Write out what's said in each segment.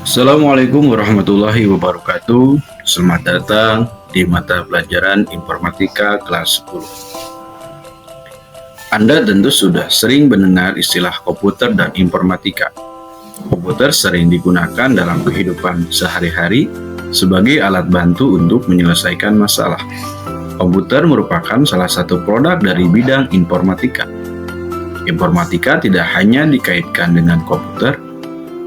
Assalamualaikum warahmatullahi wabarakatuh. Selamat datang di mata pelajaran Informatika kelas 10. Anda tentu sudah sering mendengar istilah komputer dan informatika. Komputer sering digunakan dalam kehidupan sehari-hari sebagai alat bantu untuk menyelesaikan masalah. Komputer merupakan salah satu produk dari bidang informatika. Informatika tidak hanya dikaitkan dengan komputer.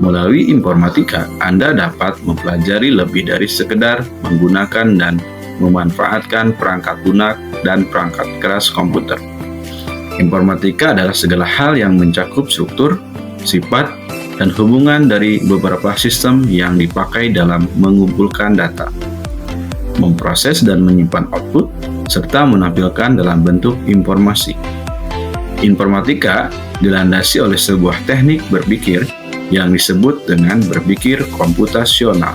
Melalui informatika, Anda dapat mempelajari lebih dari sekedar menggunakan dan memanfaatkan perangkat lunak dan perangkat keras komputer. Informatika adalah segala hal yang mencakup struktur, sifat, dan hubungan dari beberapa sistem yang dipakai dalam mengumpulkan data, memproses dan menyimpan output, serta menampilkan dalam bentuk informasi. Informatika dilandasi oleh sebuah teknik berpikir yang disebut dengan berpikir komputasional.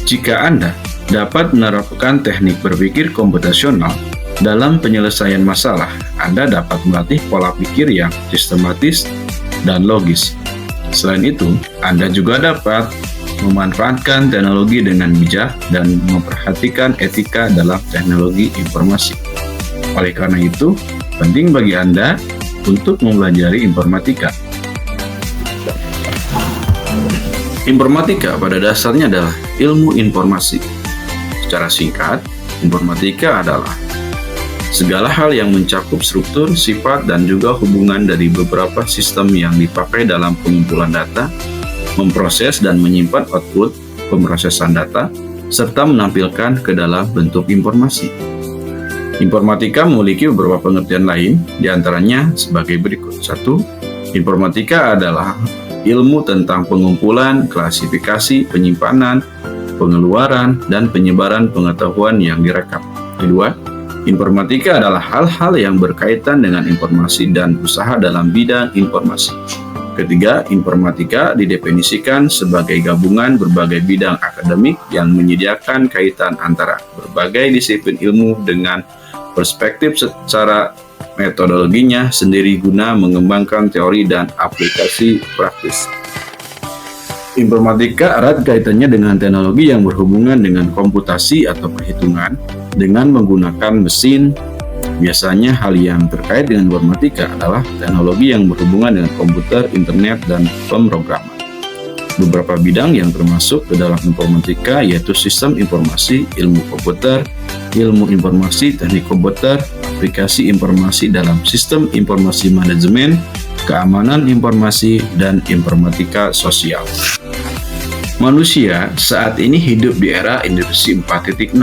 Jika Anda dapat menerapkan teknik berpikir komputasional dalam penyelesaian masalah, Anda dapat melatih pola pikir yang sistematis dan logis. Selain itu, Anda juga dapat memanfaatkan teknologi dengan bijak dan memperhatikan etika dalam teknologi informasi. Oleh karena itu, penting bagi Anda untuk mempelajari informatika. Informatika pada dasarnya adalah ilmu informasi. Secara singkat, informatika adalah segala hal yang mencakup struktur, sifat, dan juga hubungan dari beberapa sistem yang dipakai dalam pengumpulan data, memproses dan menyimpan output pemrosesan data, serta menampilkan ke dalam bentuk informasi. Informatika memiliki beberapa pengertian lain, diantaranya sebagai berikut. 1. Informatika adalah ilmu tentang pengumpulan, klasifikasi, penyimpanan, pengeluaran, dan penyebaran pengetahuan yang direkam. Kedua, informatika adalah hal-hal yang berkaitan dengan informasi dan usaha dalam bidang informasi. Ketiga, informatika didefinisikan sebagai gabungan berbagai bidang akademik yang menyediakan kaitan antara berbagai disiplin ilmu dengan perspektif secara metodologinya sendiri guna mengembangkan teori dan aplikasi praktis. Informatika erat kaitannya dengan teknologi yang berhubungan dengan komputasi atau perhitungan dengan menggunakan mesin. Biasanya hal yang terkait dengan informatika adalah teknologi yang berhubungan dengan komputer, internet, dan pemrograman. Beberapa bidang yang termasuk ke dalam informatika yaitu sistem informasi, ilmu komputer, ilmu informasi, teknik komputer, aplikasi informasi dalam sistem informasi manajemen, keamanan informasi, dan informatika sosial. Manusia saat ini hidup di era industri 4.0,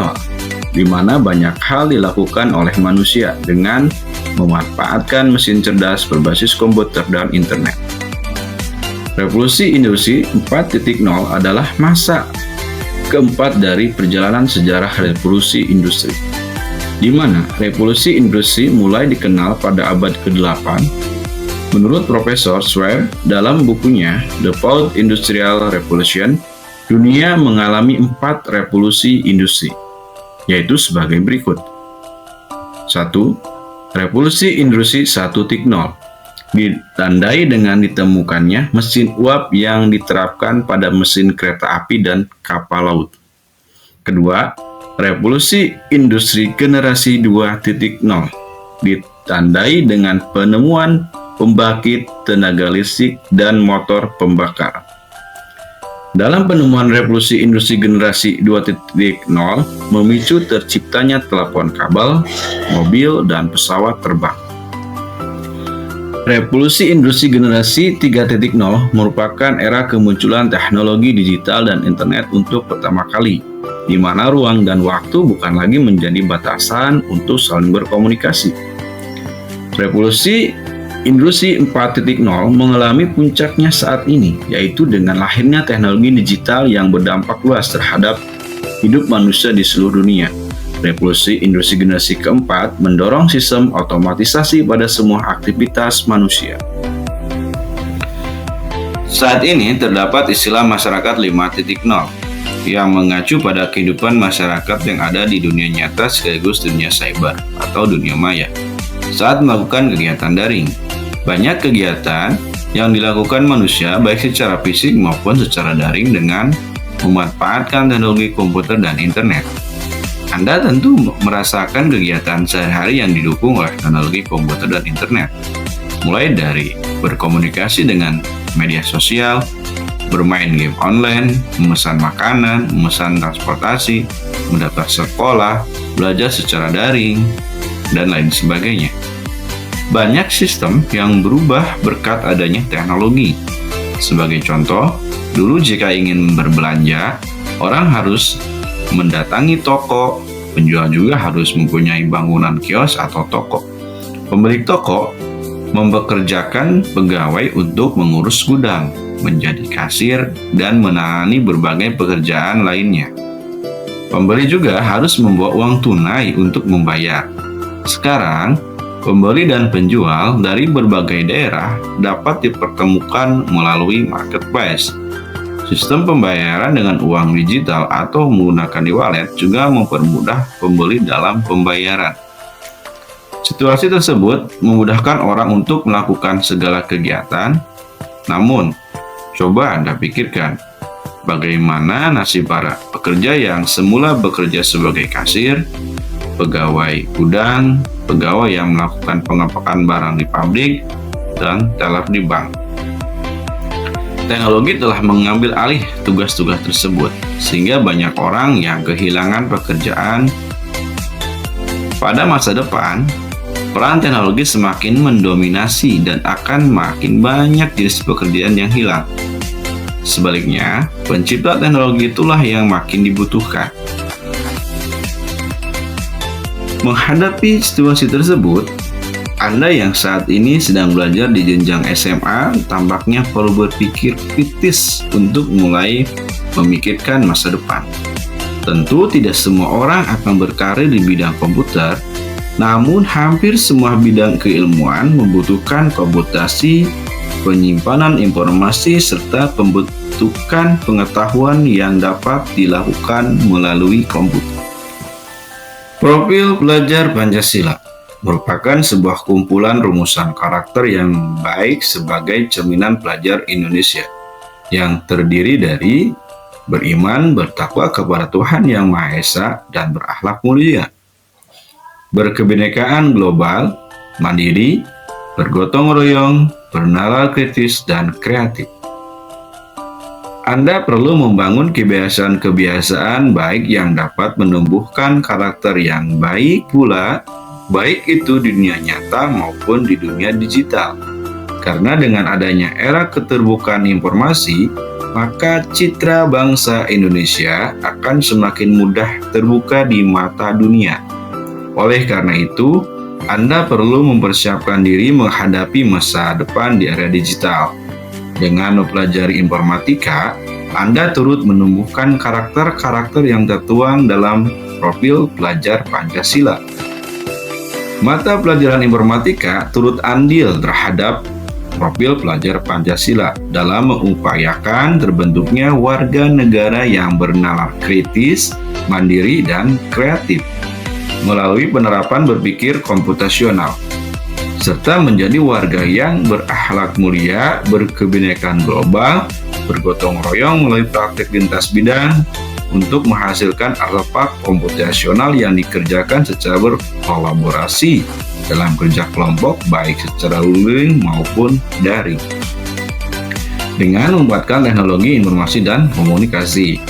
di mana banyak hal dilakukan oleh manusia dengan memanfaatkan mesin cerdas berbasis komputer dan internet. Revolusi industri 4.0 adalah masa keempat dari perjalanan sejarah revolusi industri, di mana revolusi industri mulai dikenal pada abad ke-8. Menurut Profesor Schwer dalam bukunya The Fourth Industrial Revolution, dunia mengalami 4 revolusi industri, yaitu sebagai berikut. 1. Revolusi industri 1.0 ditandai dengan ditemukannya mesin uap yang diterapkan pada mesin kereta api dan kapal laut. Kedua, revolusi industri generasi 2.0 ditandai dengan penemuan pembangkit tenaga listrik dan motor pembakar. Dalam penemuan revolusi industri generasi 2.0 memicu terciptanya telepon kabel, mobil, dan pesawat terbang. Revolusi industri generasi 3.0 merupakan era kemunculan teknologi digital dan internet untuk pertama kali, di mana ruang dan waktu bukan lagi menjadi batasan untuk saling berkomunikasi. Revolusi industri 4.0 mengalami puncaknya saat ini, yaitu dengan lahirnya teknologi digital yang berdampak luas terhadap hidup manusia di seluruh dunia. Revolusi industri generasi keempat mendorong sistem otomatisasi pada semua aktivitas manusia. Saat ini terdapat istilah masyarakat 5.0 yang mengacu pada kehidupan masyarakat yang ada di dunia nyata sekaligus dunia cyber atau dunia maya. Saat melakukan kegiatan daring, banyak kegiatan yang dilakukan manusia baik secara fisik maupun secara daring dengan memanfaatkan teknologi komputer dan internet. Anda tentu merasakan kegiatan sehari-hari yang didukung oleh teknologi komputer dan internet, mulai dari berkomunikasi dengan media sosial, bermain game online, memesan makanan, memesan transportasi, mendaftar sekolah, belajar secara daring, dan lain sebagainya. Banyak sistem yang berubah berkat adanya teknologi. Sebagai contoh, dulu jika ingin berbelanja, orang harus mendatangi toko, penjual juga harus mempunyai bangunan kios atau toko. Pemilik toko mempekerjakan pegawai untuk mengurus gudang, menjadi kasir, dan menangani berbagai pekerjaan lainnya. Pembeli juga harus membawa uang tunai untuk membayar. Sekarang, pembeli dan penjual dari berbagai daerah dapat dipertemukan melalui marketplace. Sistem pembayaran dengan uang digital atau menggunakan e-wallet juga mempermudah pembeli dalam pembayaran. Situasi tersebut memudahkan orang untuk melakukan segala kegiatan. Namun, coba Anda pikirkan, bagaimana nasib para pekerja yang semula bekerja sebagai kasir, pegawai gudang, pegawai yang melakukan pengepakan barang di pabrik, dan teller di bank. Teknologi telah mengambil alih tugas-tugas tersebut, sehingga banyak orang yang kehilangan pekerjaan. Pada masa depan, peran teknologi semakin mendominasi dan akan makin banyak jenis pekerjaan yang hilang. Sebaliknya, pencipta teknologi itulah yang makin dibutuhkan. Menghadapi situasi tersebut, Anda yang saat ini sedang belajar di jenjang SMA tampaknya perlu berpikir kritis untuk mulai memikirkan masa depan. Tentu tidak semua orang akan berkarir di bidang komputer, namun hampir semua bidang keilmuan membutuhkan komputasi, penyimpanan informasi, serta pembentukan pengetahuan yang dapat dilakukan melalui komputer. Profil pelajar Pancasila merupakan sebuah kumpulan rumusan karakter yang baik sebagai cerminan pelajar Indonesia, yang terdiri dari beriman, bertakwa kepada Tuhan Yang Maha Esa, dan berakhlak mulia, berkebinekaan global, mandiri, bergotong royong, bernalar kritis, dan kreatif. Anda perlu membangun kebiasaan-kebiasaan baik yang dapat menumbuhkan karakter yang baik pula, baik itu di dunia nyata maupun di dunia digital. Karena dengan adanya era keterbukaan informasi, maka citra bangsa Indonesia akan semakin mudah terbuka di mata dunia. Oleh karena itu, Anda perlu mempersiapkan diri menghadapi masa depan di era digital. Dengan mempelajari informatika, Anda turut menumbuhkan karakter-karakter yang tertuang dalam profil pelajar Pancasila. Mata pelajaran informatika turut andil terhadap profil pelajar Pancasila dalam mengupayakan terbentuknya warga negara yang bernalar kritis, mandiri, dan kreatif melalui penerapan berpikir komputasional, serta menjadi warga yang berakhlak mulia, berkebinekaan global, bergotong royong melalui praktik lintas bidang untuk menghasilkan artefak komputasional yang dikerjakan secara berkolaborasi dalam kerja kelompok baik secara luring maupun daring. Dengan memanfaatkan teknologi informasi dan komunikasi,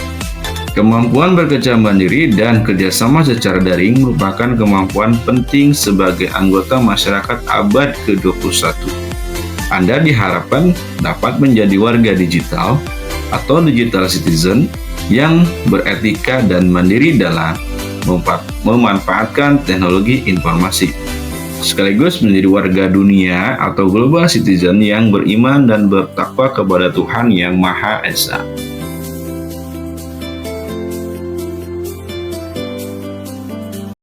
kemampuan bekerja mandiri dan kerjasama secara daring merupakan kemampuan penting sebagai anggota masyarakat abad ke-21. Anda diharapkan dapat menjadi warga digital atau digital citizen yang beretika dan mandiri dalam memanfaatkan teknologi informasi, sekaligus menjadi warga dunia atau global citizen yang beriman dan bertakwa kepada Tuhan Yang Maha Esa.